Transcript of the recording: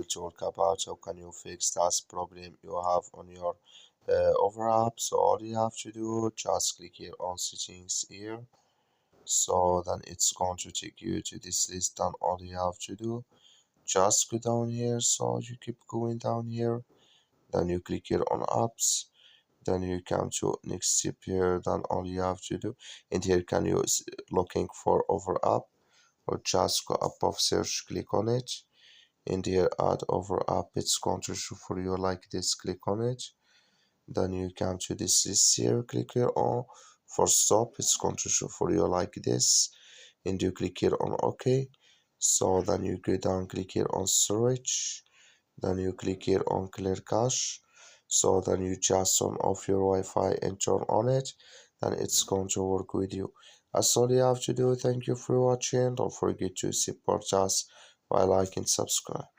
talk about how can you fix that problem you have on your OfferUp. So all you have to do, just click here on settings here. So then it's going to take you to this list. Then all you have to do, just go down here. So you keep going down here. Then you click here on apps. Then you come to next step here. Then all you have to do, and here can you looking for OfferUp, or just go above search, click on it. And here add OfferUp, it's going to show for you like this. Click on it. Then you come to this list here, click here on for stop, it's going to show for you like this. And you click here on OK. So then you go down, click here on storage. Then you click here on clear cache. So then you just turn off your Wi-Fi and turn on it. Then it's going to work with you. That's all you have to do. Thank you for watching. Don't forget to support us by liking and subscribe.